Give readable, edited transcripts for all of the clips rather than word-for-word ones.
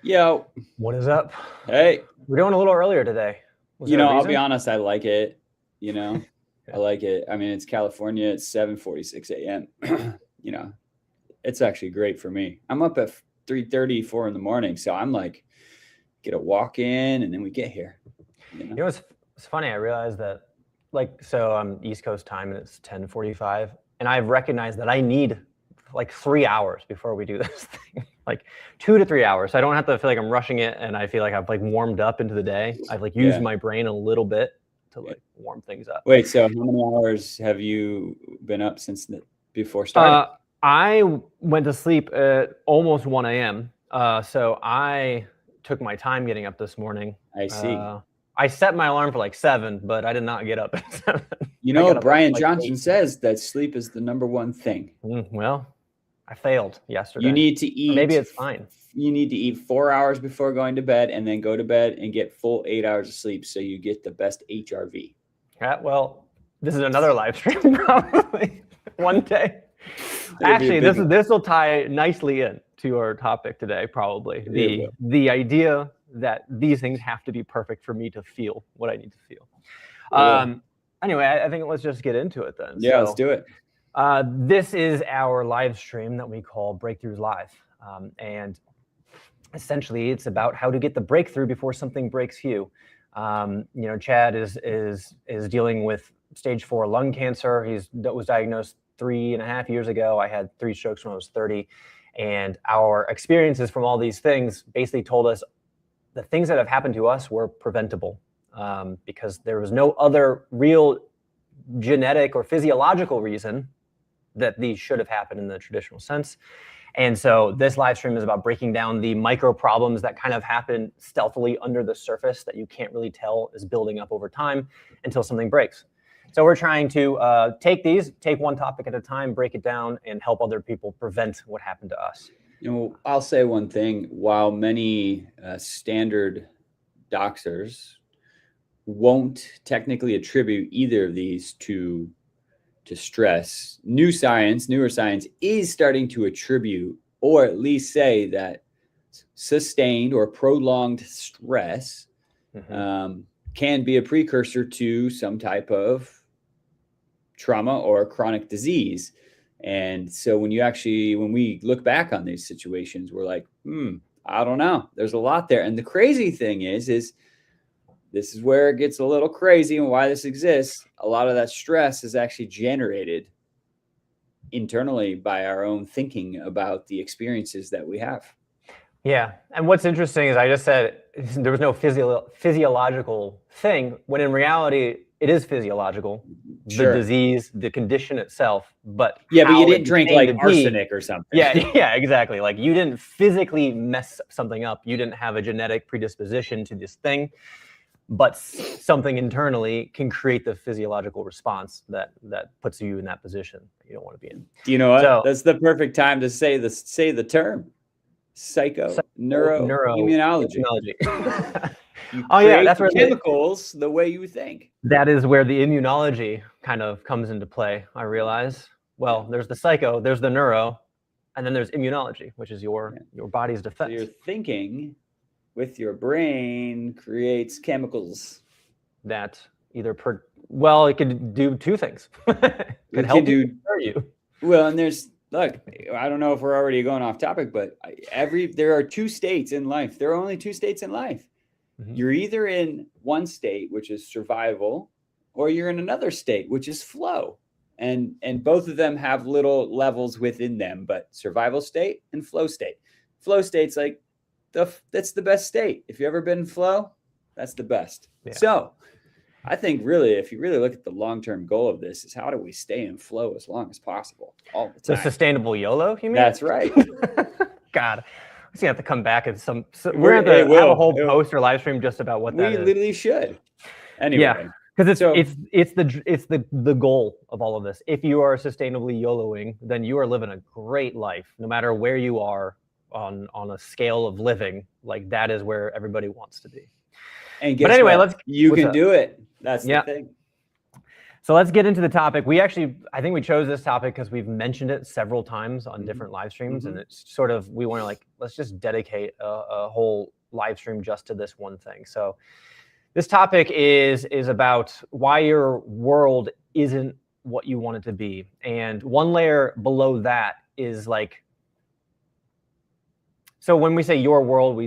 Yo, What is up? hey, We're doing a little earlier today. Was there a I'll reason? be honest, I like it. You know, I Yeah. like it. I mean, it's California. It's 7:46 a.m. you know, it's actually great for me. I'm up at 3:30, 4 in the morning, so I'm like, get a walk in, and then we get here. You know, It's funny. I realized that, so I'm East Coast time and it's 10:45, and I've recognized that I need like 3 hours before we do this thing, like 2 to 3 hours. So I don't have to feel like I'm rushing it, and I feel like I've like warmed up into the day. I've like used Yeah. my brain a little bit to Yeah. like warm things up. Wait, so how many hours have you been up since before starting? I went to sleep at almost 1 a.m. So I took my time getting up this morning. I see. I set my alarm for like 7, but I did not get up at 7. You I know got what up Brian like Johnson 8. says, that sleep is the number one thing. Well, I failed yesterday. You need to eat. Or maybe it's fine. You need to eat 4 hours before going to bed, and then go to bed and get full 8 hours of sleep, so you get the best HRV. Well, this is another live stream probably one day. Actually, this will tie nicely in to our topic today. Probably the idea that these things have to be perfect for me to feel what I need to feel. Anyway, I think let's just get into it then. Yeah, let's do it. This is our live stream that we call Breakthroughs Live, and essentially it's about how to get the breakthrough before something breaks you. Chad is dealing with stage 4 lung cancer. That was diagnosed 3.5 years ago. I had 3 strokes when I was 30, and our experiences from all these things basically told us the things that have happened to us were preventable, because there was no other real genetic or physiological reason that these should have happened in the traditional sense. And so this live stream is about breaking down the micro problems that kind of happen stealthily under the surface that you can't really tell is building up over time until something breaks. So we're trying to take one topic at a time, break it down, and help other people prevent what happened to us. I'll say one thing. While many standard doctors won't technically attribute either of these to stress, newer science is starting to attribute, or at least say that sustained or prolonged stress can be a precursor to some type of trauma or chronic disease. And so when we look back on these situations, we're like, I don't know. There's a lot there. And the crazy thing is this is where it gets a little crazy, and why this exists. A lot of that stress is actually generated internally by our own thinking about the experiences that we have. Yeah. And what's interesting is I just said there was no physiological thing, when in reality, it is physiological. Sure. The disease, the condition itself, but you didn't drink like arsenic or something. Yeah, exactly. Like you didn't physically mess something up. You didn't have a genetic predisposition to this thing, but something internally can create the physiological response that puts you in that position that you don't want to be in. Do you know what? That's the perfect time to say the term neuroimmunology. That's where chemicals the way you think. That is where the immunology kind of comes into play, I realize. Well, there's the psycho, there's the neuro, and then there's immunology, which is your body's defense. So your thinking with your brain creates chemicals that either it could do 2 things. It could help you or hurt you. Well, and look, I don't know if we're already going off topic, but there are 2 states in life. There are only 2 states in life. Mm-hmm. You're either in one state, which is survival, or you're in another state, which is flow. And both of them have little levels within them, but survival state and flow state. Flow state's like that's the best state. If you've ever been in flow, that's the best. Yeah. So I think really, if you really look at the long-term goal of this, is how do we stay in flow as long as possible all the time? The sustainable YOLO, you mean? That's right. God, we're gonna have to come back and we're gonna have a whole post or live stream just about what that is. We literally should. Anyway. Yeah. Because it's the goal of all of this. If you are sustainably YOLOing, then you are living a great life, no matter where you are on a scale of living. Like that is where everybody wants to be. And you can do it. That's the thing. So let's get into the topic. I think we chose this topic because we've mentioned it several times on different live streams, and it's sort of, we want to like, let's just dedicate a whole live stream just to this one thing. So this topic is about why your world isn't what you want it to be. And one layer below that is like, so when we say your world,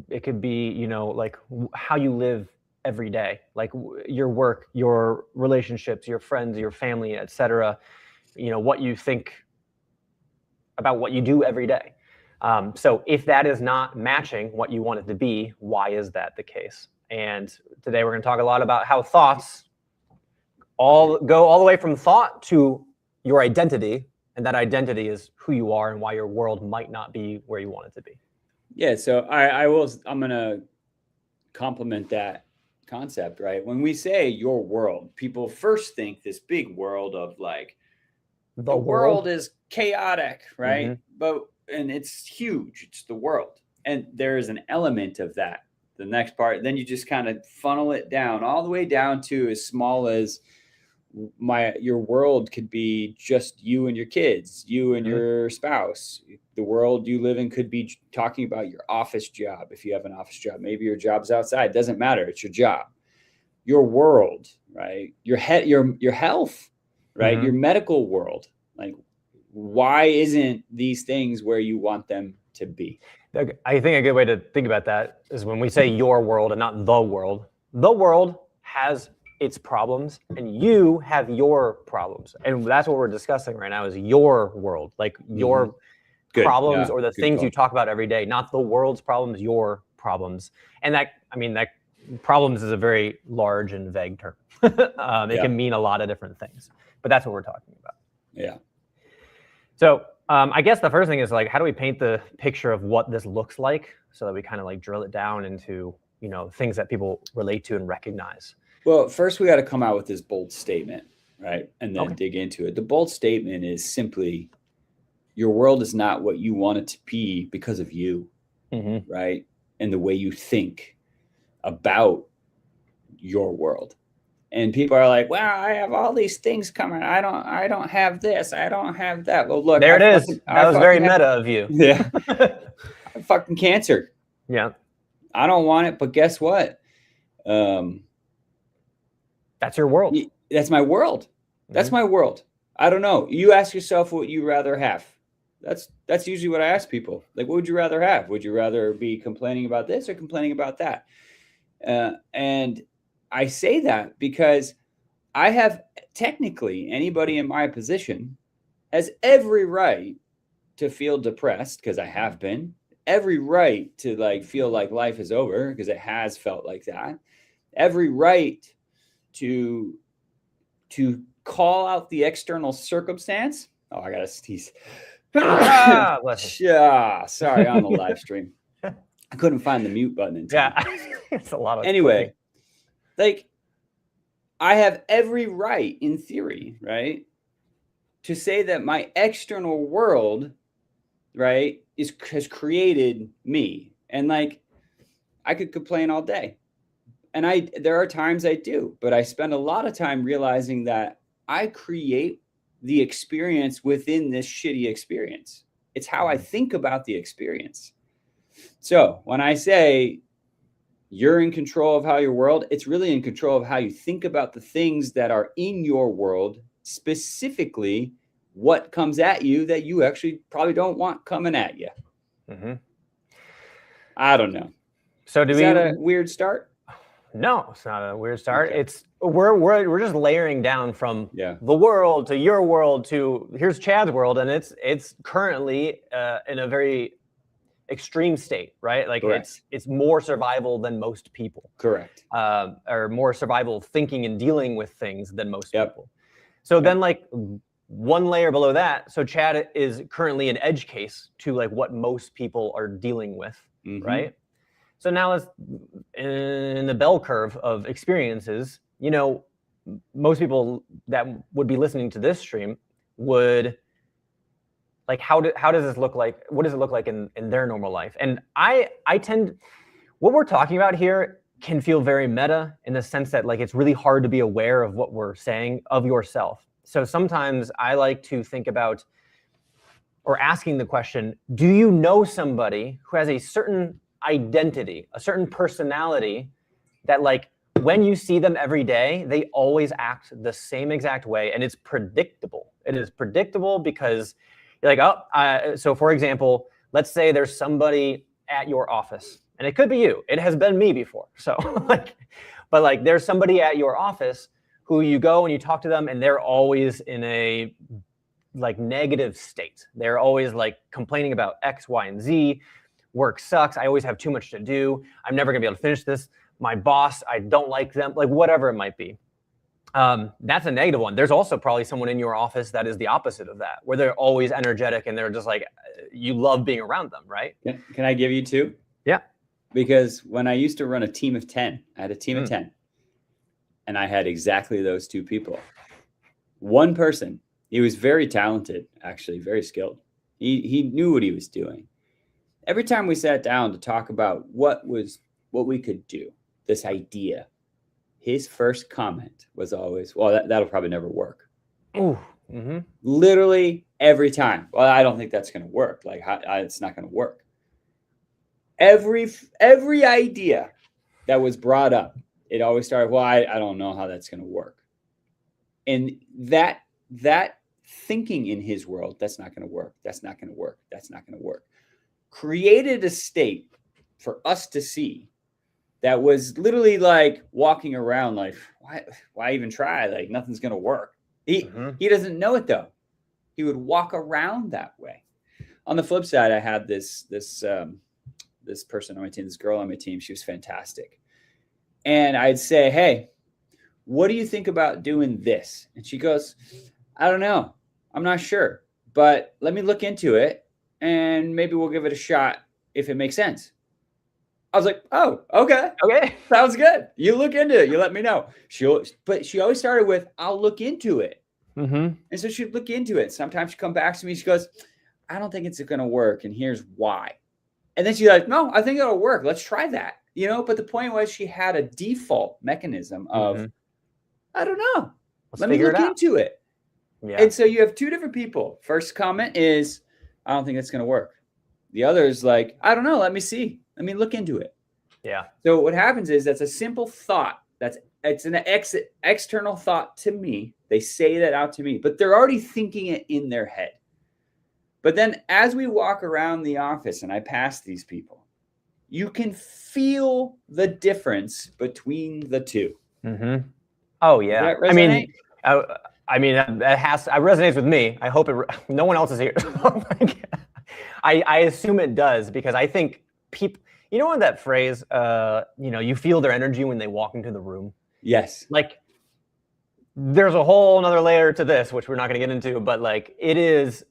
it could be, you know, like how you live every day, like your work, your relationships, your friends, your family, etc. You know, what you think about what you do every day. So if that is not matching what you want it to be, why is that the case? And today we're going to talk a lot about how thoughts go all the way from thought to your identity, and that identity is who you are and why your world might not be where you want it to be. Yeah, so I'm going to complement that concept, right? When we say your world, people first think this big world of like the world is chaotic, right? And it's huge. It's the world. And there is an element of that. The next part, then you just kind of funnel it down all the way down to as small as your world could be just you and your kids, you and your spouse. The world you live in could be talking about your office job. If you have an office job, maybe your job's outside, doesn't matter. It's your job, your world, right? Your health, right? Your medical world. Like, why isn't these things where you want them to be? I think a good way to think about that is when we say your world and not the world has its problems and you have your problems. And that's what we're discussing right now is your world, like your problems or the things you talk about every day, not the world's problems, your problems. And that problems is a very large and vague term. It can mean a lot of different things, but that's what we're talking about. Yeah. So I guess the first thing is like, how do we paint the picture of what this looks like so that we kind of like drill it down into, you know, things that people relate to and recognize? Well, first we got to come out with this bold statement, right? And then dig into it. The bold statement is simply, your world is not what you want it to be because of you, right? And the way you think about your world. And people are like, "Wow, I have all these things coming. I don't have this. I don't have that." Well, look, there it is. That was very meta of you. Yeah. I have fucking cancer. Yeah. I don't want it, but guess what? That's your world. That's my world. That's my world. I don't know. You ask yourself what you rather have. That's usually what I ask people. Like, what would you rather have? Would you rather be complaining about this or complaining about that? And I say that because I have technically anybody in my position has every right to feel depressed, because I have been, every right to like feel like life is over, because it has felt like that, every right to call out the external circumstance. Oh, I gotta sneeze. Yeah, sorry, on the live stream. I couldn't find the mute button in time. Yeah, it's a lot of anyway. Like, I have every right, in theory, right, to say that my external world, right, has created me. And like, I could complain all day. And there are times I do, but I spend a lot of time realizing that I create the experience within this shitty experience. It's how I think about the experience. So when I say you're in control of how your world, it's really in control of how you think about the things that are in your world, specifically what comes at you that you actually probably don't want coming at you. I don't know. So is that a weird start? No, it's not a weird start. Okay. It's we're just layering down from the world to your world to here's Chad's world, and it's currently in a very extreme state, right? Like it's more survival than most people. Correct. Or more survival thinking and dealing with things than most people. So then like one layer below that, so Chad is currently an edge case to like what most people are dealing with, right? So now let's, in the bell curve of experiences, you know, most people that would be listening to this stream would like, how does this look like? What does it look like in their normal life? And I tend, what we're talking about here can feel very meta in the sense that like it's really hard to be aware of what we're saying of yourself. So sometimes I like to think about or asking the question, do you know somebody who has a certain identity, a certain personality that like when you see them every day, they always act the same exact way and it's predictable. It is predictable because you're like, so for example, let's say there's somebody at your office and it could be you. It has been me before. So but like there's somebody at your office who you go and you talk to them and they're always in a like negative state. They're always like complaining about X, Y, and Z. Work sucks. I always have too much to do. I'm never gonna be able to finish this. My boss, I don't like them, like whatever it might be. That's a negative one. There's also probably someone in your office that is the opposite of that, where they're always energetic and they're just like, you love being around them, right? Can I give you two? Yeah. Because when I used to run a team of 10, I had a team of 10 and I had exactly those two people. One person, he was very talented, actually, very skilled. He knew what he was doing. Every time we sat down to talk about what we could do, this idea, his first comment was always, well, that'll probably never work. Ooh. Literally every time. Well, I don't think that's going to work. Like, it's not going to work. Every idea that was brought up, it always started, well, I don't know how that's going to work. And that thinking in his world, that's not going to work. That's not going to work. That's not going to work. Created a state for us to see that was literally like walking around like, why even try? Like nothing's going to work. He doesn't know it though. He would walk around that way. On the flip side, I had this person on my team, this girl on my team. She was fantastic. And I'd say, hey, what do you think about doing this? And she goes, I don't know. I'm not sure, but let me look into it and maybe we'll give it a shot if it makes sense. I was like, oh, okay. Sounds good. You look into it. You let me know. But she always started with, I'll look into it. And so she'd look into it. Sometimes she'd come back to me. She goes, I don't think it's going to work. And here's why. And then she's like, no, I think it'll work. Let's try that. But the point was she had a default mechanism of, I don't know. Let me look into it. Yeah. And so you have two different people. First comment is, I don't think it's going to work. The other is like, I don't know. Let me see. Let me look into it. Yeah. So what happens is that's a simple thought. It's an external thought to me. They say that out to me, but they're already thinking it in their head. But then as we walk around the office and I pass these people, you can feel the difference between the two. Oh yeah. I mean, that resonates with me. I hope no one else is here. I assume it does because I think people, what that phrase, you feel their energy when they walk into the room. Yes. Like there's a whole nother layer to this, which we're not going to get into, but like it is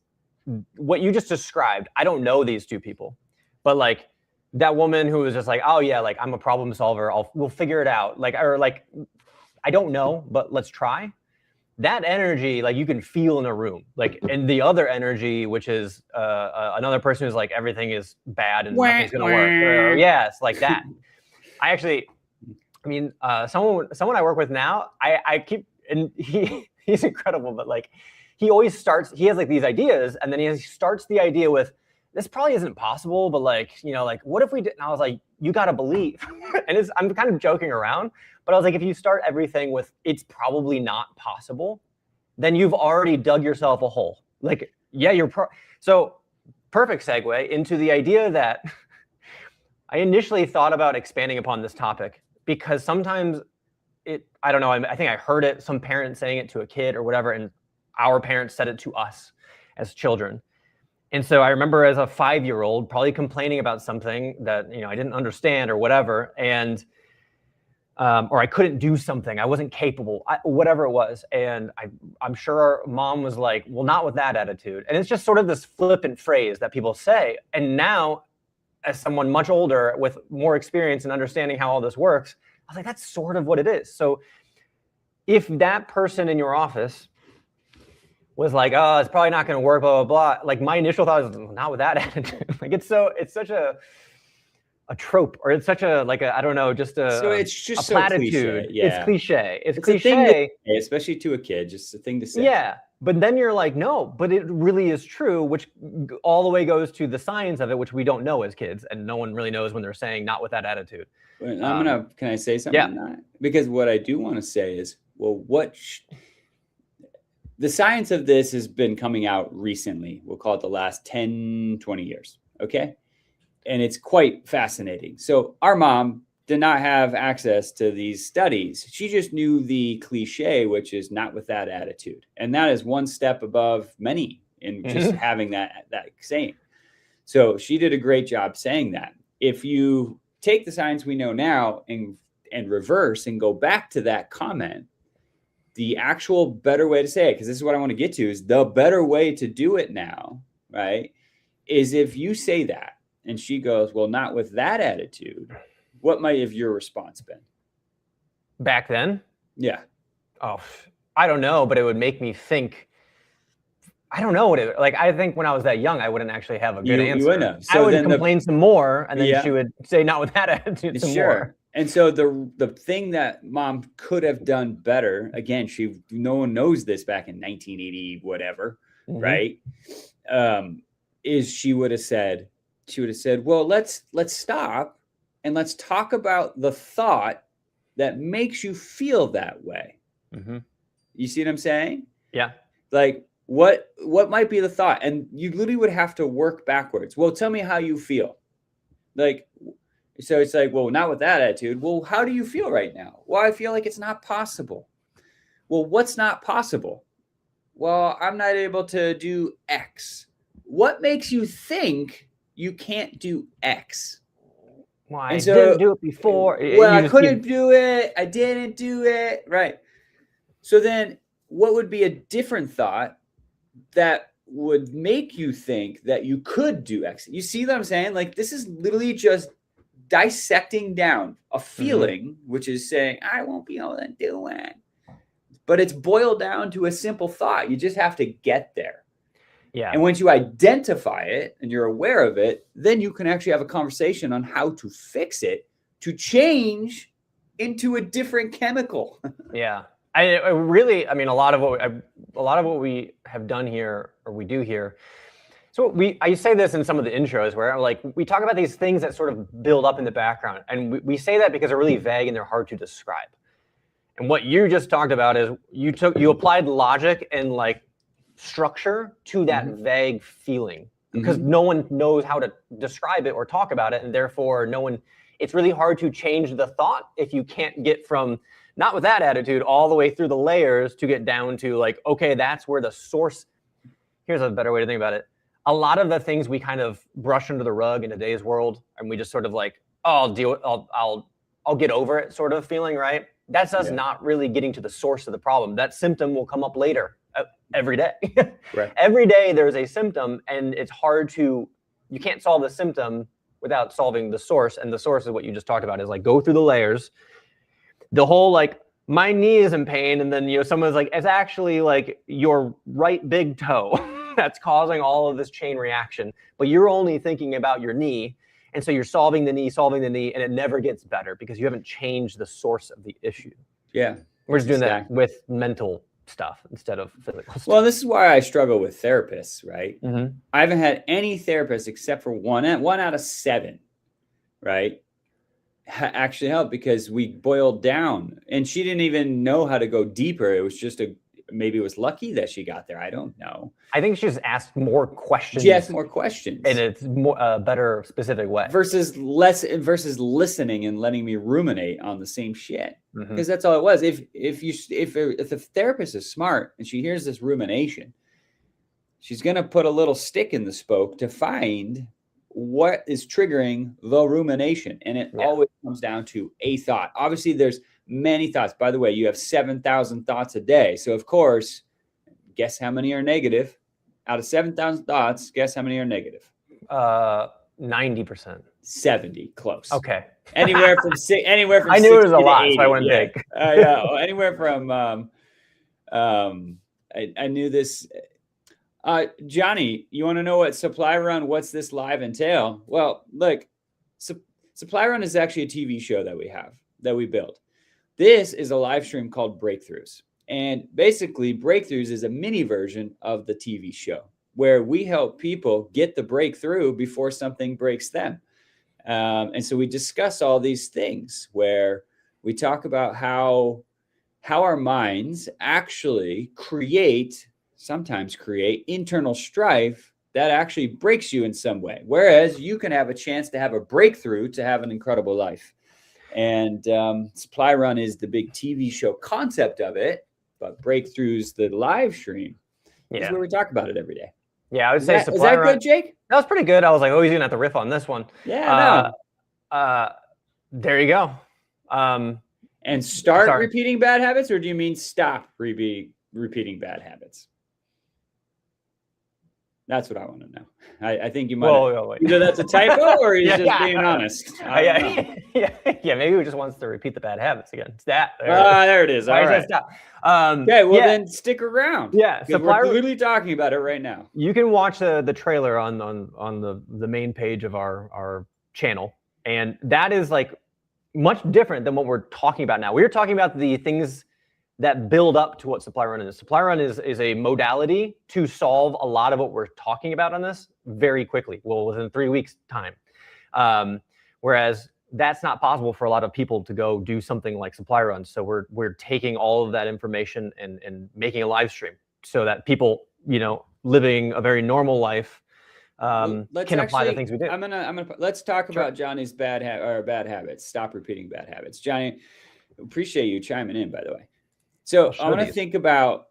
what you just described. I don't know these two people, but like that woman who was just like, oh yeah, like I'm a problem solver. We'll figure it out. I don't know, but let's try. That energy, like you can feel in a room, like, and the other energy, which is another person who's like, everything is bad and nothing's gonna work. Yes, like that. Someone I work with now, I keep, and he's incredible, but like, he has like these ideas and then he starts the idea with, this probably isn't possible, but like, what if we did? And I was like, you got to believe. And I'm kind of joking around, but I was like, if you start everything with, it's probably not possible, then you've already dug yourself a hole. Like, yeah, so perfect segue into the idea that I initially thought about expanding upon this topic because sometimes I don't know, I think I heard it, some parent saying it to a kid or whatever, and our parents said it to us as children. And so I remember as a 5-year-old probably complaining about something that, I didn't understand or whatever. And, or I couldn't do something. I wasn't capable, whatever it was. And I'm sure mom was like, well, not with that attitude. And it's just sort of this flippant phrase that people say. And now as someone much older with more experience and understanding how all this works, I was like, that's sort of what it is. So if that person in your office was like, oh, it's probably not going to work, blah, blah, blah. Like my initial thought was, not with that attitude. Like it's such a a trope, or it's such a like a I don't know, just So a it's just so platitude. cliche. It's Yeah. cliche. It's It's a thing to cliche. say, especially to a kid, just a thing to say. Yeah, but then you're like, no, but it really is true, which all the way goes to the science of it, which we don't know as kids, and no one really knows when they're saying not with that attitude. Can I say something Yeah. on that? Because what I do want to say is, well, the science of this has been coming out recently. We'll call it the last 10, 20 years. Okay. And it's quite fascinating. So our mom did not have access to these studies. She just knew the cliche, which is not with that attitude. And that is one step above many in just having that saying. So she did a great job saying that. If you take the science we know now and reverse and go back to that comment, the actual better way to say it, because this is what I want to get to, is the better way to do it now, right? Is if you say that and she goes, well, not with that attitude, what might have your response been? Back then? Yeah. Oh, I don't know, but it would make me think. I don't know what it like. I think when I was that young, I wouldn't actually have a good answer. You wouldn't have. So I would complain some more, and then she would say, "Not with that attitude." Some more. And so the thing that mom could have done better, again, no one knows this back in 1980, whatever, right? Is she would have said, well, let's stop and let's talk about the thought that makes you feel that way. You see what I'm saying? Yeah. Like what might be the thought? And you literally would have to work backwards. Well, tell me how you feel. Like, so it's like, well, not with that attitude. Well, how do you feel right now? Well, I feel like it's not possible. Well, what's not possible? Well, I'm not able to do X. What makes you think you can't do X? Well, I didn't do it before. Well, I couldn't do it. I didn't do it. Right. So then what would be a different thought that would make you think that you could do X? You see what I'm saying? Like, this is literally just dissecting down a feeling, which is saying, I won't be able to do it. But it's boiled down to a simple thought. You just have to get there. Yeah. And once you identify it and you're aware of it, then you can actually have a conversation on how to fix it to change into a different chemical. Yeah. I mean, a lot of what we have done here, or we do here. So I say this in some of the intros where like we talk about these things that sort of build up in the background, and we say that because they're really vague and they're hard to describe. And what you just talked about is you applied logic and like structure to that vague feeling, because no one knows how to describe it or talk about it, and therefore it's really hard to change the thought if you can't get from not with that attitude all the way through the layers to get down to like, okay, that's where the source. Here's a better way to think about it. A lot of the things we kind of brush under the rug in today's world, and we just sort of like, oh, I'll get over it sort of feeling, right? That's us not really getting to the source of the problem. That symptom will come up later every day. Right. Every day there's a symptom, and it's hard you can't solve the symptom without solving the source. And the source is what you just talked about, is like go through the layers. The whole like, my knee is in pain, and then someone's like, it's actually like your right big toe that's causing all of this chain reaction, but you're only thinking about your knee. And so you're solving the knee, and it never gets better because you haven't changed the source of the issue. Yeah. We're just doing that with mental stuff instead of physical stuff. Well, this is why I struggle with therapists, right? I haven't had any therapist except for one out of 7, right? Actually helped, because we boiled down, and she didn't even know how to go deeper. It was just maybe it was lucky that she got there. I don't know. I think she just asked more questions. She asked more questions. In a more better, specific way. Versus listening and letting me ruminate on the same shit. Because that's all it was. If the therapist is smart and she hears this rumination, she's going to put a little stick in the spoke to find what is triggering the rumination. And it always comes down to a thought. Obviously, there's many thoughts. By the way, you have 7,000 thoughts a day. So, of course, guess how many are negative? Out of 7,000 thoughts, guess how many are negative? 90%. 70, close. Okay. Anywhere from I knew it was a lot, 80, so I wouldn't think. Anywhere from I knew this. Johnny, you want to know what supply run? What's this live entail? Well, look, Supply Run is actually a TV show that we built. This is a live stream called Breakthroughs. And basically, Breakthroughs is a mini version of the TV show where we help people get the breakthrough before something breaks them. And so we discuss all these things where we talk about how our minds actually sometimes create internal strife that actually breaks you in some way. Whereas you can have a chance to have a breakthrough to have an incredible life. And Supply Run is the big TV show concept of it, but Breakthroughs, the live stream, is where we talk about it every day. Yeah, I would say Supply Run. Is that good, Jake? That was pretty good. I was like, oh, he's going to have to riff on this one. Yeah, there you go. And start repeating bad habits, or do you mean stop repeating bad habits? That's what I want to know. I think you might. Either that's a typo or he's just being honest. Yeah, maybe he just wants to repeat the bad habits again. It's that. There it is. All right. Okay, well then stick around. Yeah, we're literally talking about it right now. You can watch the trailer on the main page of our channel, and that is like much different than what we're talking about now. We're talking about the things that build up to what Supply Run is. Supply Run is a modality to solve a lot of what we're talking about on this very quickly, within 3 weeks' time. Whereas that's not possible for a lot of people to go do something like Supply Run. So we're taking all of that information and making a live stream so that people, living a very normal life can apply the things we do. Let's talk about Johnny's bad habits. Stop repeating bad habits. Johnny, appreciate you chiming in, by the way. So I want to think about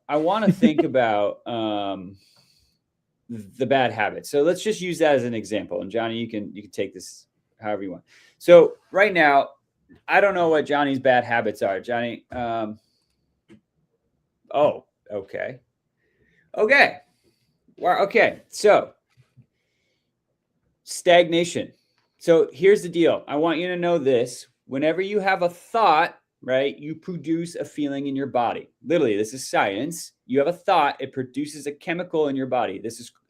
the bad habits. So let's just use that as an example. And Johnny, you can take this however you want. So right now, I don't know what Johnny's bad habits are. Johnny, okay. Well, okay. So stagnation. So here's the deal. I want you to know this. Whenever you have a thought, right, you produce a feeling in your body. Literally, this is science. You have a thought, it produces a chemical in your body.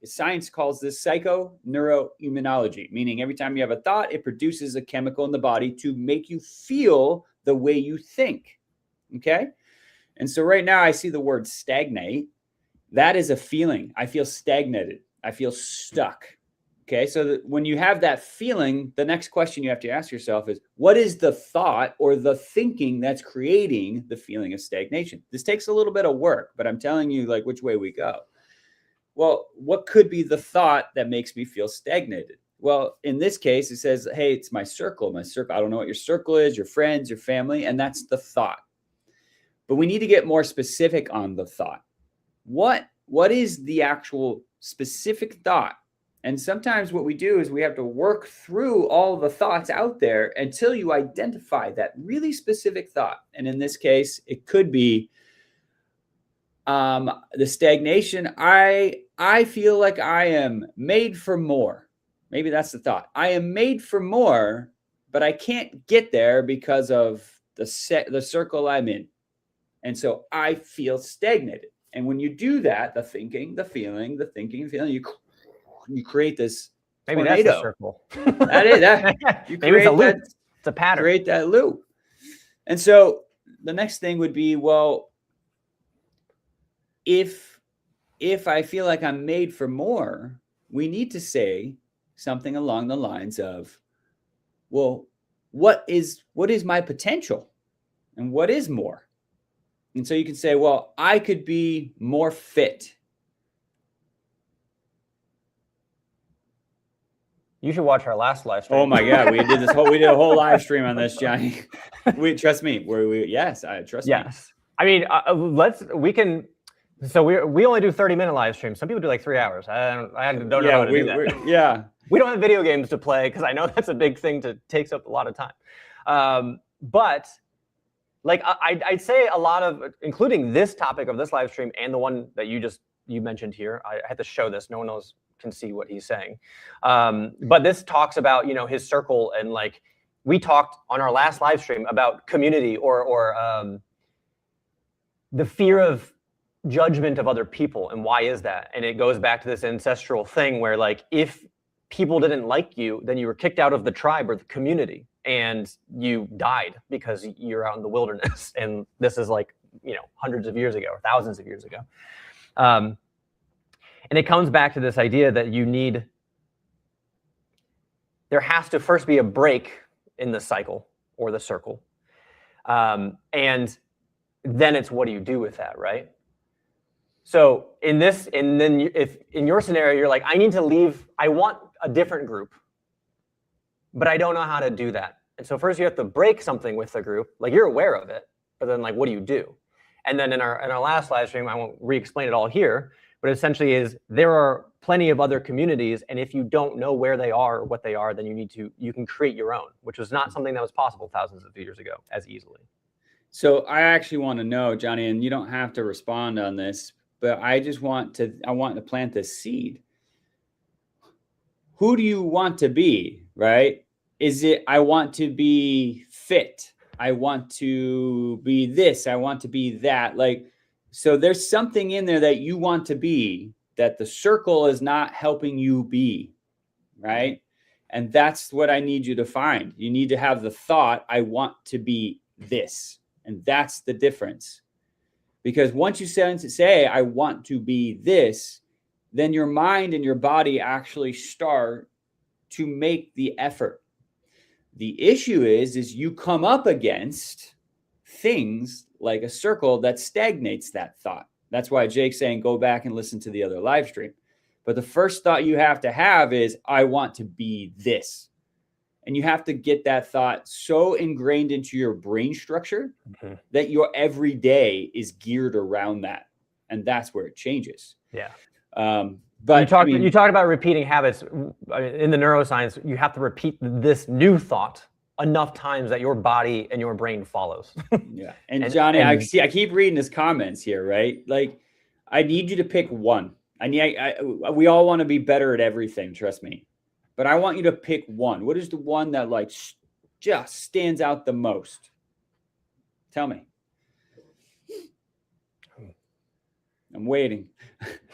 Science calls this psychoneuroimmunology, meaning every time you have a thought, it produces a chemical in the body to make you feel the way you think. Okay? And so right now I see the word stagnate. That is a feeling. I feel stagnated. I feel stuck. Okay, so when you have that feeling, the next question you have to ask yourself is, what is the thought or the thinking that's creating the feeling of stagnation? This takes a little bit of work, but I'm telling you like which way we go. Well, what could be the thought that makes me feel stagnated? Well, in this case, it says, hey, it's my circle. I don't know what your circle is, your friends, your family, and that's the thought. But we need to get more specific on the thought. What is the actual specific thought? And sometimes what we do is we have to work through all the thoughts out there until you identify that really specific thought. And in this case, it could be the stagnation. I feel like I am made for more. Maybe that's the thought. I am made for more, but I can't get there because of the circle I'm in. And so I feel stagnated. And when you do that, the thinking, the feeling, you create this maybe tornado. That's the circle. That is that. You maybe it's a loop. It's a pattern. Create that loop. And so the next thing would be, well, if I feel like I'm made for more, we need to say something along the lines of, well, what is my potential and what is more? And so you can say, well, I could be more fit. You should watch our last live stream. Oh my God, we did a whole live stream on this, Johnny. Trust me. Yes, I trust me. Yes. I mean, so we only do 30-minute live streams. Some people do like 3 hours. I don't know how to do that. Yeah. We don't have video games to play because I know that's a big thing takes up a lot of time. But like I'd say a lot of, including this topic of this live stream and the one that you mentioned here, I had to show this. No one else can see what he's saying. But this talks about, his circle, and like we talked on our last live stream about community or the fear of judgment of other people, and why is that? And it goes back to this ancestral thing where like if people didn't like you, then you were kicked out of the tribe or the community and you died because you're out in the wilderness. And this is like, hundreds of years ago or thousands of years ago. And it comes back to this idea that there has to first be a break in the cycle or the circle. And then it's, what do you do with that, right? So if in your scenario, you're like, I need to leave, I want a different group, but I don't know how to do that. And so first you have to break something with the group, like you're aware of it, but then like, what do you do? And then in our last live stream, I won't re-explain it all here, but essentially is there are plenty of other communities. And if you don't know where they are or what they are, then you can create your own, which was not something that was possible thousands of years ago as easily. So I actually want to know, Johnny, and you don't have to respond on this, but I want to plant this seed. Who do you want to be, right? Is it, I want to be fit. I want to be this. I want to be that. Like, so there's something in there that you want to be that the circle is not helping you be, right? And that's what I need you to find. You need to have the thought, I want to be this. And that's the difference. Because once you say, I want to be this, then your mind and your body actually start to make the effort. The issue is you come up against things like a circle that stagnates that thought. That's why Jake's saying, go back and listen to the other live stream. But the first thought you have to have is, I want to be this. And you have to get that thought so ingrained into your brain structure that your every day is geared around that. And that's where it changes. Yeah. But you talked about repeating habits. In the neuroscience, you have to repeat this new thought enough times that your body and your brain follows. Yeah. And Johnny, I keep reading his comments here, right? Like, I need you to pick one. We all want to be better at everything, trust me. But I want you to pick one. What is the one that like just stands out the most? Tell me. I'm waiting.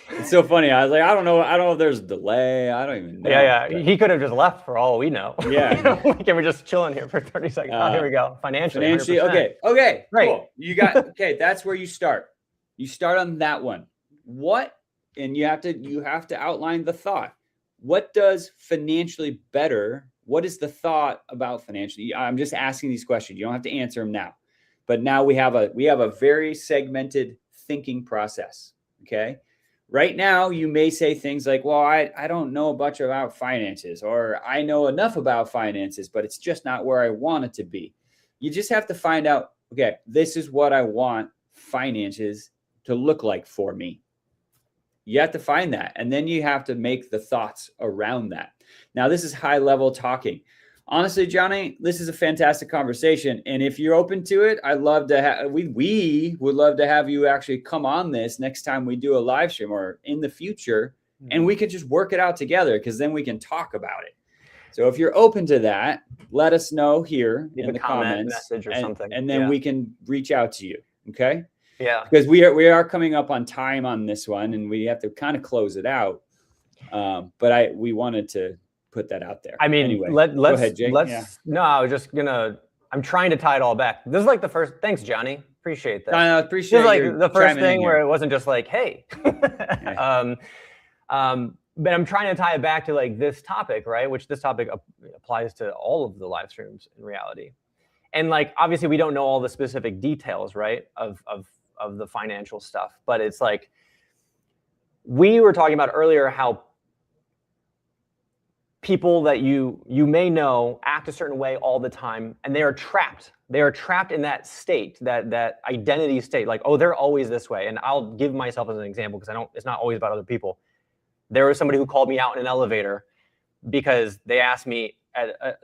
It's so funny. I was like, I don't know if there's a delay. I don't even know. Yeah. He could have just left for all we know. Yeah. We're just chilling here for 30 seconds. Here we go. Financially. Okay. Great. Cool. You got, okay. That's where you start. You start on that one. What? And you have to outline the thought. What does financially better? What is the thought about financially? I'm just asking these questions. You don't have to answer them now. But now we have a very segmented thinking process. Okay. Right now, you may say things like, well, I don't know a bunch about finances, or I know enough about finances, but it's just not where I want it to be. You just have to find out, okay, this is what I want finances to look like for me. You have to find that. And then you have to make the thoughts around that. Now, this is high level talking. Honestly, Johnny, this is a fantastic conversation. And if you're open to it, I'd love to have, we would love to have you actually come on this next time we do a live stream or in the future. And we could just work it out together, because then we can talk about it. So if you're open to that, let us know here in the comments, message or something. And then we can reach out to you. Okay. Yeah. Because we are coming up on time on this one, and we have to kind of close it out. But we wanted to put that out there. I mean, anyway, let's go ahead, Jake. No, I was just I'm trying to tie it all back. This is like the first, thanks, Johnny. Appreciate that. I appreciate this is like the first thing where it wasn't just like, hey, Yeah. but I'm trying to tie it back to like this topic, right? Which this topic applies to all of the live streams in reality. And like, obviously we don't know all the specific details, right? Of the financial stuff, but it's like, we were talking about earlier how people that you may know act a certain way all the time, and they are trapped. They are trapped in that state, that identity state. Like, oh, they're always this way. And I'll give myself as an example, because it's not always about other people. There was somebody who called me out in an elevator because they asked me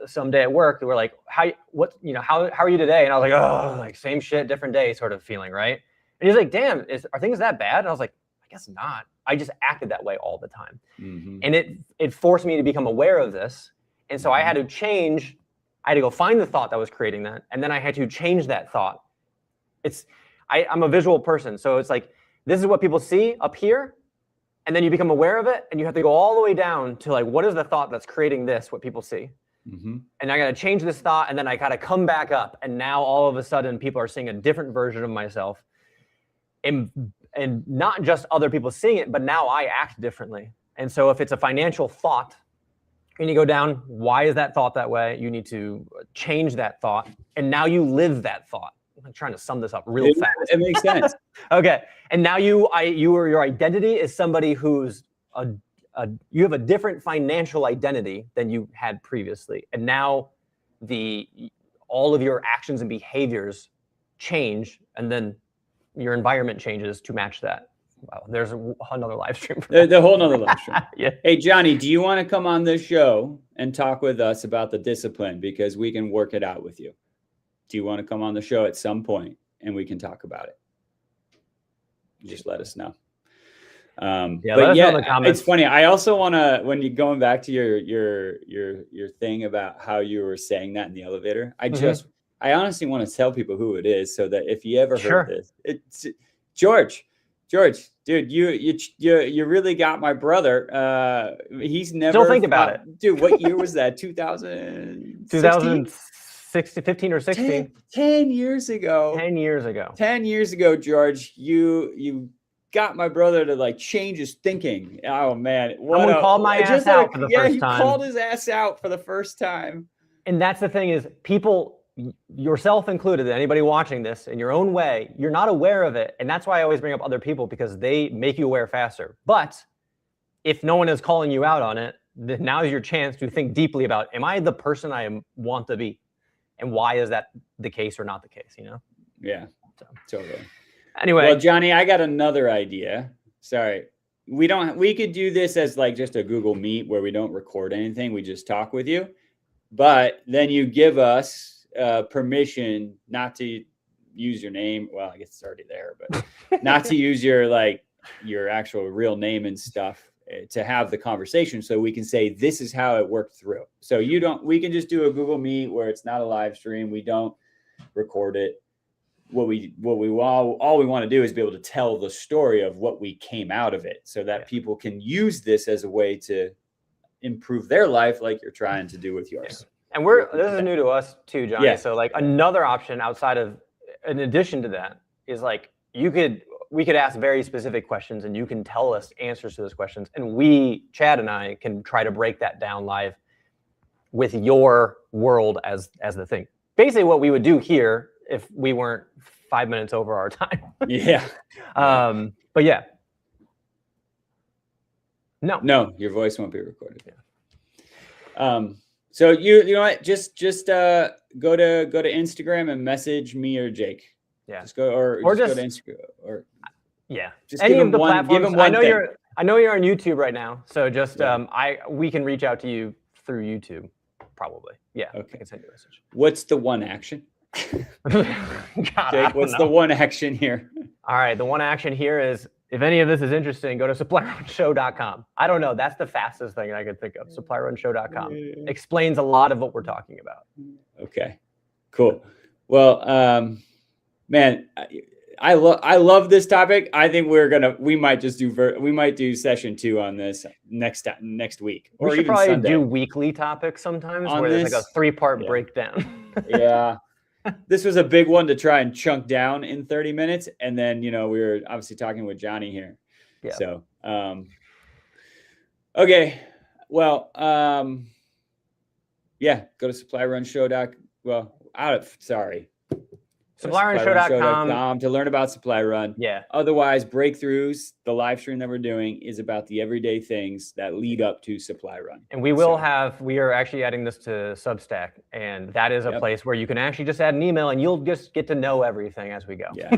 some day at work. They were like, how are you today? And I was like, oh, like same shit, different day sort of feeling, right? And he's like, damn, are things that bad? And I was like, I guess not. I just acted that way all the time. Mm-hmm. And it forced me to become aware of this. And so I had to change. I had to go find the thought that was creating that. And then I had to change that thought. I'm a visual person. So it's like, this is what people see up here. and then you become aware of it, and you have to go all the way down to like, what is the thought that's creating this, what people see? Mm-hmm. And I got to change this thought, and then I got to come back up, and now all of a sudden people are seeing a different version of myself, and not just other people seeing it, but now I act differently. And so if it's a financial thought, and you go down, why is that thought that way? You need to change that thought, and now you live that thought. I'm trying to sum this up real fast. It makes sense. Okay, and now your identity is somebody who's you have a different financial identity than you had previously, and now all of your actions and behaviors change, and then your environment changes to match that. Wow, there's another live stream. The whole nother live stream. Yeah. Hey, Johnny, do you want to come on this show and talk with us about the discipline? Because we can work it out with you. Do you want to come on the show at some point and we can talk about it? Just let us know. Let us know in the comments. It's funny. I also want to, when you're going back to your thing about how you were saying that in the elevator, I honestly want to tell people who it is, so that if you ever heard this, it's George, dude, you really got my brother. He's never still think about it, dude. What year was that? 2016? 15 or 16. 10 years ago. 10 years ago. 10 years ago, George, you got my brother to like change his thinking. Oh man. Someone called my ass out for the first time. Yeah, he called his ass out for the first time. And that's the thing is, people, yourself included, anybody watching this in your own way, you're not aware of it. And that's why I always bring up other people, because they make you aware faster. But if no one is calling you out on it, then now is your chance to think deeply about, am I the person I want to be? And why is that the case or not the case, you know? Yeah, totally. Anyway. Well, Johnny, I got another idea. Sorry. We could do this as like just a Google Meet where we don't record anything. We just talk with you. But then you give us permission not to use your name. Well, I guess it's already there, but not to use your actual real name and stuff, to have the conversation, so we can say this is how it worked through. So we can just do a Google Meet where it's not a live stream. We don't record it. All we want to do is be able to tell the story of what we came out of it, so that people can use this as a way to improve their life, like you're trying to do with yours. Yeah. And this is new to us too, Johnny. Yeah. So like another option in addition to that is like, we could ask very specific questions, and you can tell us answers to those questions. And Chad and I, can try to break that down live with your world as the thing. Basically what we would do here if we weren't 5 minutes over our time. Yeah. But yeah. No, your voice won't be recorded. Yeah. So you know what? Just go to Instagram and message me or Jake. Yeah. Just go go to Instagram or just any give of the platforms. Give him one thing. I know you're on YouTube right now, so just we can reach out to you through YouTube, probably. Yeah. Okay. I can send you a message. What's the one action? God, Jake, what's the one action here? All right, the one action here is, if any of this is interesting, go to supplyrunshow.com. I don't know. That's the fastest thing I could think of. Supplyrunshow.com explains a lot of what we're talking about. Okay, cool. Well, man, I love this topic. I think we might do session 2 on this next week, or we should even probably Sunday. do weekly topics sometimes on where there's like a 3-part breakdown. Yeah. This was a big one to try and chunk down in 30 minutes. And then, we were obviously talking with Johnny here. Yeah. So, okay. Well, go to supplyrunshow.com to learn about Supply Run. Yeah. Otherwise, Breakthroughs, the live stream that we're doing, is about the everyday things that lead up to Supply Run. And we are actually adding this to Substack, and that is a place where you can actually just add an email, and you'll just get to know everything as we go. Yeah.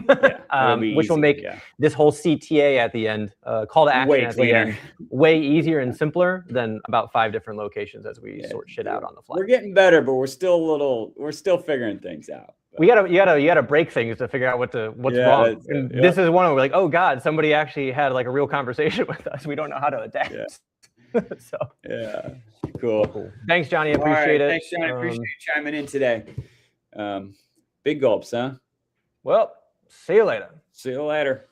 Which will make this whole CTA at the end, call to action at the end, way easier and simpler than about 5 different locations as we sort shit out on the fly. We're getting better, but we're still figuring things out. You gotta break things to figure out what's wrong. And this is one where we're like, oh God, somebody actually had like a real conversation with us. We don't know how to adapt. Yeah. So cool. Thanks, Johnny. Appreciate it. Thanks, Johnny. Appreciate you chiming in today. Big gulps, huh? Well, see you later. See you later.